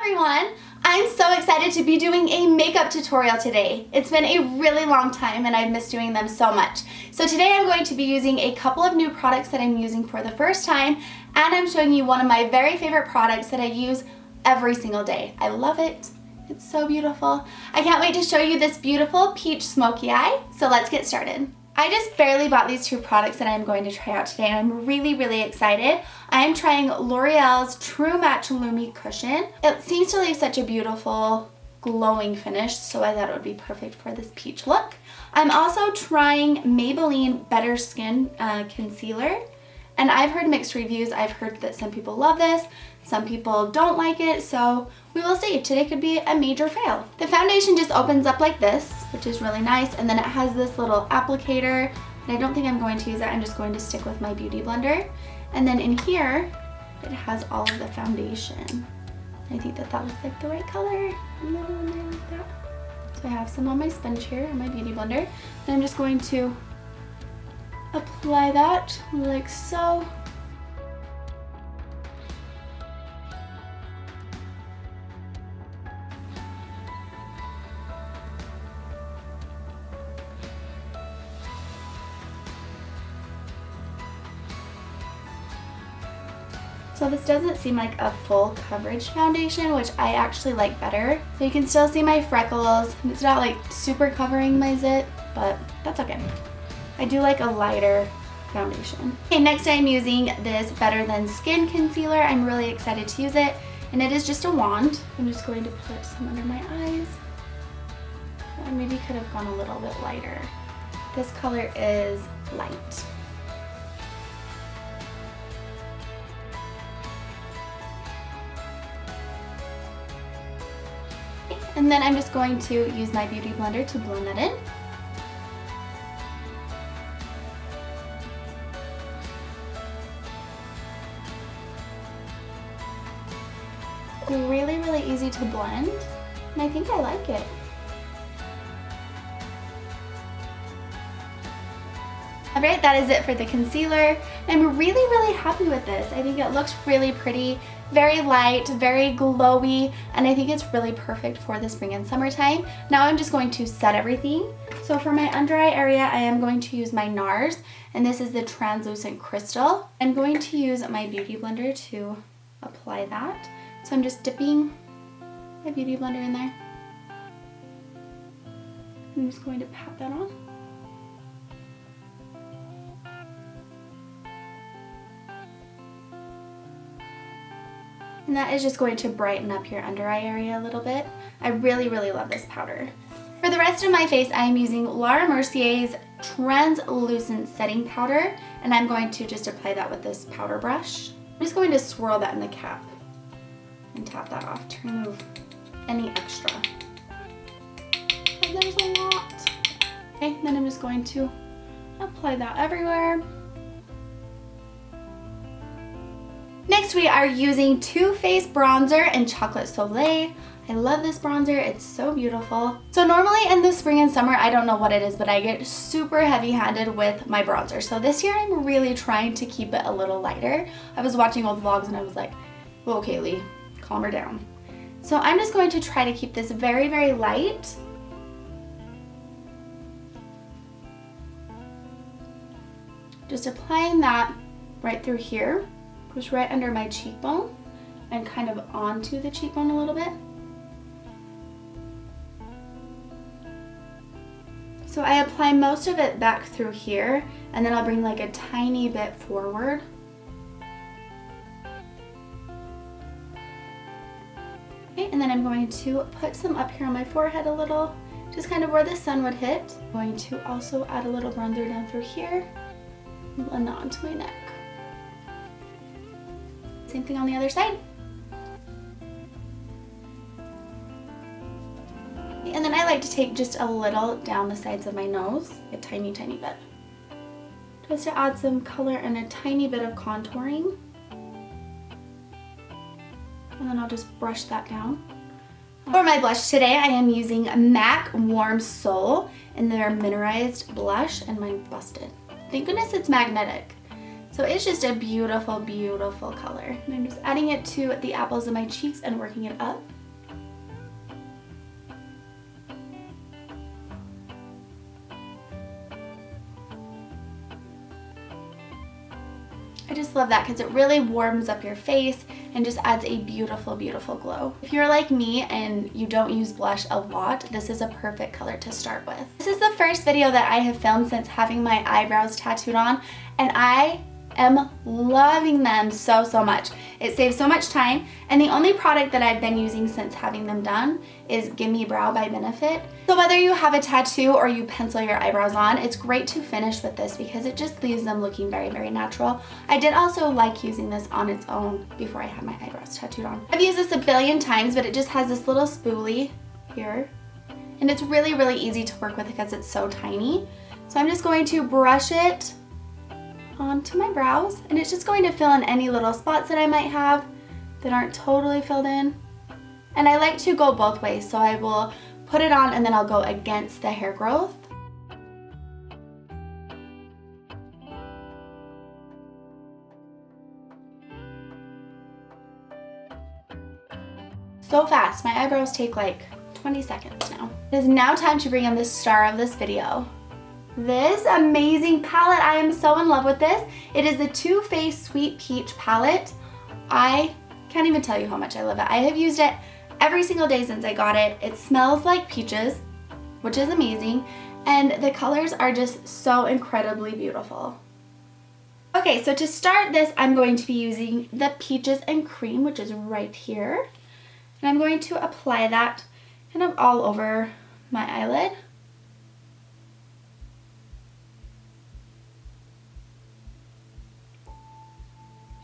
everyone! I'm so excited to be doing a makeup tutorial today. It's been a really long time and I've missed doing them so much. So today I'm going to be using a couple of new products that I'm using for the first time, and I'm showing you one of my very favorite products that I use every single day. I love it. It's so beautiful. I can't wait to show you this beautiful peach smoky eye. So let's get started. I just barely bought these two products that I'm going to try out today, and I'm really excited. I am trying L'Oreal's True Match Lumi Cushion. It seems to leave such a beautiful glowing finish, so I thought it would be perfect for this peach look. I'm also trying Maybelline Better Skin Concealer, and I've heard mixed reviews. I've heard that some people love this, some people don't like it, so we will see. Today could be a major fail. The foundation just opens up like this, which is really nice, and then it has this little applicator, and I don't think I'm going to use that. I'm just going to stick with my beauty blender. And then in here, it has all of the foundation. I think that looks like the right color. A little in there like that. So I have some on my sponge here in my beauty blender, and I'm just going to apply that like so. So this doesn't seem like a full coverage foundation, which I actually like better. So you can still see my freckles. It's not like super covering my zit, but that's okay. I do like a lighter foundation. Okay, next I'm using this Better Than Skin Concealer. I'm really excited to use it, and it is just a wand. I'm just going to put some under my eyes. I maybe could have gone a little bit lighter. This color is light. And then I'm just going to use my beauty blender to blend that in. It's really easy to blend, and I think I like it. Alright, that is it for the concealer. I'm really happy with this. I think it looks really pretty, very light, very glowy, and I think it's really perfect for the spring and summertime. Now I'm just going to set everything. So for my under eye area, I am going to use my NARS, and this is the Translucent Crystal. I'm going to use my beauty blender to apply that. So I'm just dipping my beauty blender in there. I'm just going to pat that on. And that is just going to brighten up your under eye area a little bit. I really love this powder. For the rest of my face, I am using Laura Mercier's Translucent Setting Powder, and I'm going to just apply that with this powder brush. I'm just going to swirl that in the cap and tap that off to remove any extra. And there's a lot. Okay, then I'm just going to apply that everywhere. Next we are using Too Faced Bronzer in Chocolate Soleil. I love this bronzer, it's so beautiful. So normally in the spring and summer, I don't know what it is, but I get super heavy-handed with my bronzer. So this year I'm really trying to keep it a little lighter. I was watching old vlogs and I was like, whoa Kaylee, calm her down. So I'm just going to try to keep this very light. Just applying that right through here. Goes right under my cheekbone and kind of onto the cheekbone a little bit. So I apply most of it back through here, and then I'll bring like a tiny bit forward. Okay, and then I'm going to put some up here on my forehead a little, just kind of where the sun would hit. I'm going to also add a little bronzer down through here and blend that onto my neck. Same thing on the other side. And then I like to take just a little down the sides of my nose, a tiny bit. Just to add some color and a tiny bit of contouring. And then I'll just brush that down. For my blush today, I am using MAC Warm Soul in their Mineralized Blush, and mine busted. Thank goodness it's magnetic. So it's just a beautiful, beautiful color. And I'm just adding it to the apples of my cheeks and working it up. just love that because it really warms up your face and just adds a beautiful, beautiful glow. If you're like me and you don't use blush a lot, this is a perfect color to start with. This is the first video that I have filmed since having my eyebrows tattooed on, and I am loving them so, so much. It saves so much time, and the only product that I've been using since having them done is Gimme Brow by Benefit. So whether you have a tattoo or you pencil your eyebrows on, it's great to finish with this because it just leaves them looking very, very natural. I did also like using this on its own before I had my eyebrows tattooed on. I've used this a billion times, but it just has this little spoolie here, and it's really, really easy to work with because it's so tiny. So I'm just going to brush it onto my brows, and it's just going to fill in any little spots that I might have that aren't totally filled in. And I like to go both ways, so I will put it on and then I'll go against the hair growth. So fast. My eyebrows take like 20 seconds now. It is now time to bring in the star of this video. This amazing palette. I am so in love with this. It is the Too Faced Sweet Peach palette. I can't even tell you how much I love it. I have used it every single day since I got it. It smells like peaches, which is amazing, and the colors are just so incredibly beautiful. Okay, so to start this, I'm going to be using the Peaches and Cream, which is right here, and I'm going to apply that kind of all over my eyelid.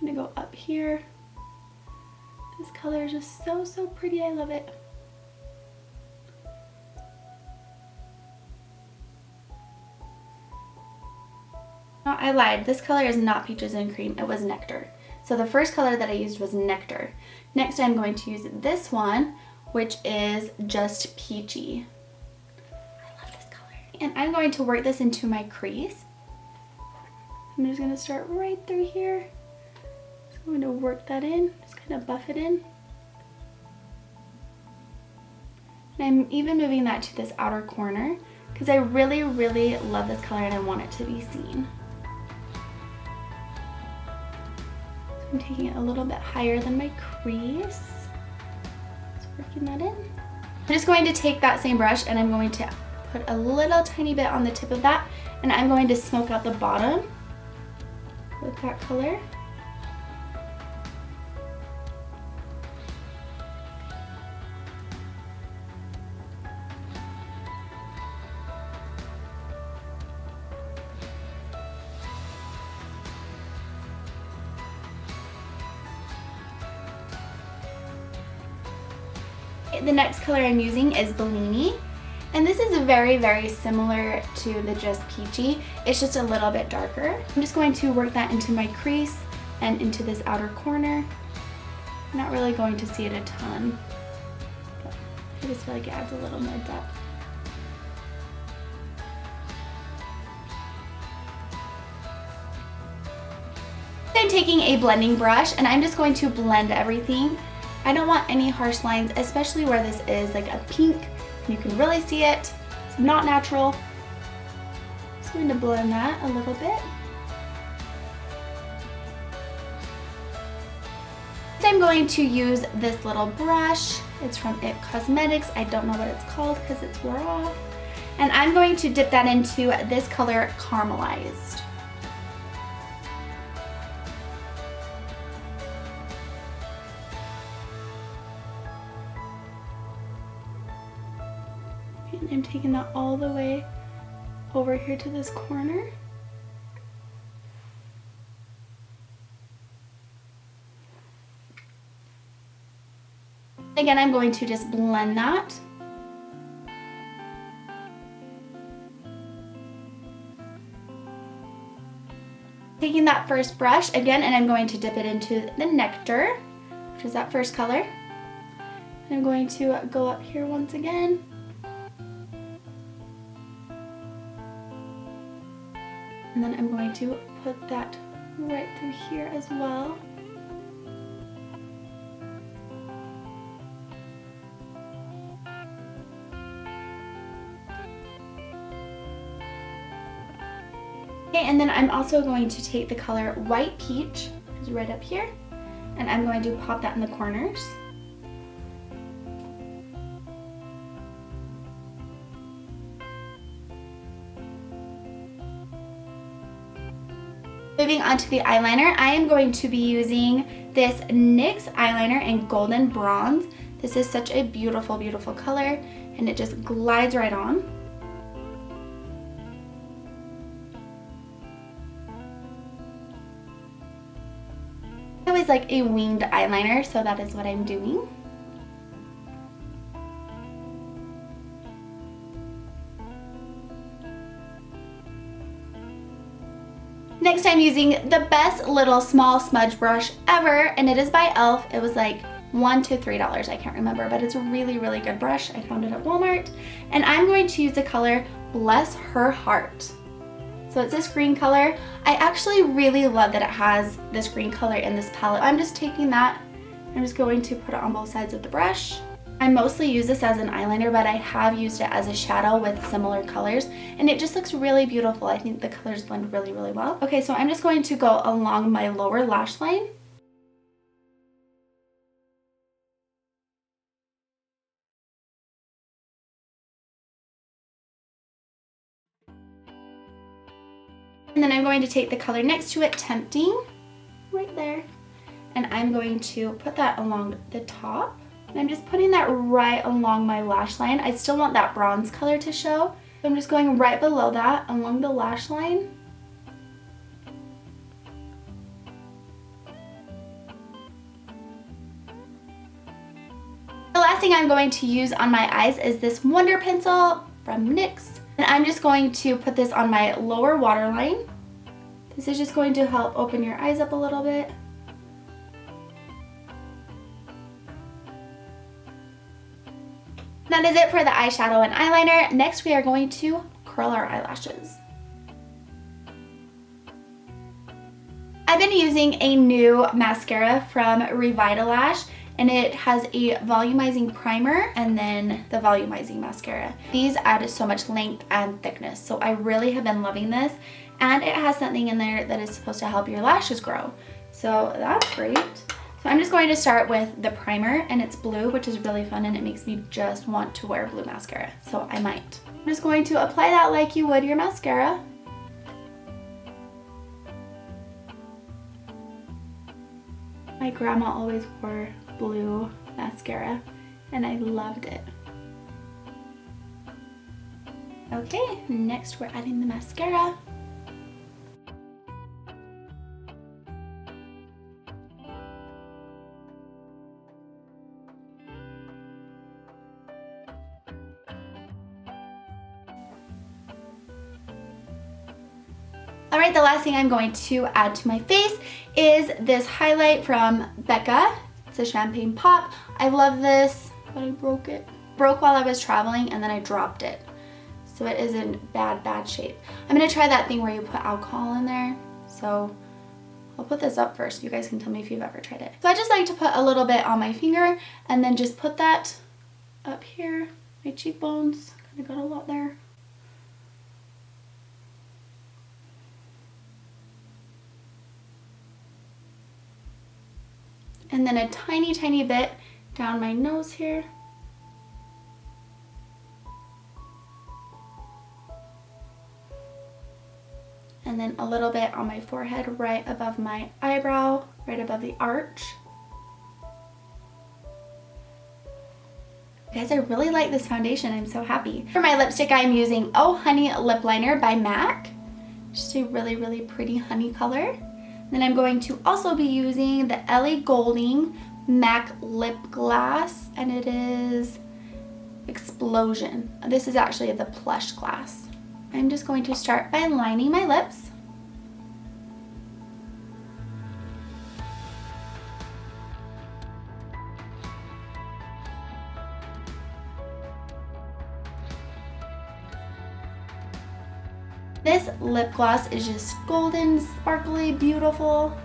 I'm gonna go up here. This color is just so, so pretty. I love it. No, I lied. This color is not Peaches and Cream. It was Nectar. So the first color that I used was Nectar. Next, I'm going to use this one, which is just Peachy. I love this color. And I'm going to work this into my crease. I'm just gonna start right through here. I'm going to work that in, just kind of buff it in. And I'm even moving that to this outer corner because I really, really love this color and I want it to be seen. So I'm taking it a little bit higher than my crease. Just working that in. I'm just going to take that same brush and I'm going to put a little tiny bit on the tip of that, and I'm going to smoke out the bottom with that color. The next color I'm using is Bellini, and this is very, very similar to the Just Peachy. It's just a little bit darker. I'm just going to work that into my crease and into this outer corner. I'm not really going to see it a ton, but I just feel like it adds a little more depth. I'm taking a blending brush and I'm just going to blend everything. I don't want any harsh lines, especially where this is like a pink. You can really see it. It's not natural. So I'm going to blend that a little bit. I'm going to use this little brush. It's from It Cosmetics. I don't know what it's called because it's wore off. And I'm going to dip that into this color, Caramelized. And I'm taking that all the way over here to this corner. Again, I'm going to just blend that. Taking that first brush again, and I'm going to dip it into the Nectar, which is that first color. And I'm going to go up here once again. And then I'm going to put that right through here as well. Okay, and then I'm also going to take the color White Peach, is right up here. And I'm going to pop that in the corners. Moving on to the eyeliner, I am going to be using this NYX eyeliner in Golden Bronze. This is such a beautiful, beautiful color, and it just glides right on. I always like a winged eyeliner, so that is what I'm doing. Next, I'm using the best little small smudge brush ever, and it is by e.l.f. It was like $1 to $3, I can't remember, but it's a really, really good brush. I found it at Walmart, and I'm going to use the color Bless Her Heart. So it's this green color. I actually really love that it has this green color in this palette. I'm just taking that, I'm just going to put it on both sides of the brush. I mostly use this as an eyeliner, but I have used it as a shadow with similar colors, and it just looks really beautiful. I think the colors blend really, really well. Okay, so I'm just going to go along my lower lash line. And then I'm going to take the color next to it, Tempting, right there. And I'm going to put that along the top. And I'm just putting that right along my lash line. I still want that bronze color to show. So I'm just going right below that along the lash line. The last thing I'm going to use on my eyes is this Wonder Pencil from NYX. And I'm just going to put this on my lower waterline. This is just going to help open your eyes up a little bit. That is it for the eyeshadow and eyeliner. Next, we are going to curl our eyelashes. I've been using a new mascara from Revitalash, and it has a volumizing primer and then the volumizing mascara. These add so much length and thickness, so I really have been loving this, and it has something in there that is supposed to help your lashes grow, so that's great. So I'm just going to start with the primer, and it's blue, which is really fun, and it makes me just want to wear blue mascara, so I might. I'm just going to apply that like you would your mascara. My grandma always wore blue mascara, and I loved it. Okay, next we're adding the mascara. Alright, the last thing I'm going to add to my face is this highlight from Becca. It's a champagne pop. I love this, but I broke it. Broke while I was traveling, and then I dropped it. So it is in bad shape. I'm going to try that thing where you put alcohol in there. So I'll put this up first. You guys can tell me if you've ever tried it. So I just like to put a little bit on my finger and then just put that up here, my cheekbones. Kind of got a lot there. And then a tiny bit down my nose here. And then a little bit on my forehead, right above my eyebrow, right above the arch. Guys, I really like this foundation. I'm so happy. For my lipstick, I'm using Oh Honey Lip Liner by MAC. Just a really pretty honey color. Then I'm going to also be using the Ellie Goulding MAC Lip Glass, and it is Explosion. This is actually the plush glass. I'm just going to start by lining my lips. This lip gloss is just golden, sparkly, beautiful.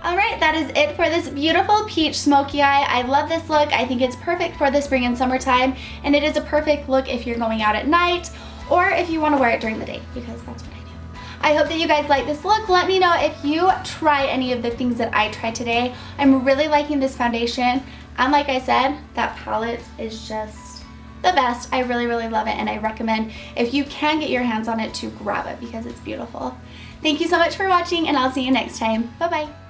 Alright, that is it for this beautiful peach smoky eye. I love this look. I think it's perfect for the spring and summertime, and it is a perfect look if you're going out at night or if you want to wear it during the day, because that's what I do. I hope that you guys like this look. Let me know if you try any of the things that I tried today. I'm really liking this foundation, and like I said, that palette is just the best. I really, really love it, and I recommend if you can get your hands on it to grab it because it's beautiful. Thank you so much for watching, and I'll see you next time. Bye-bye.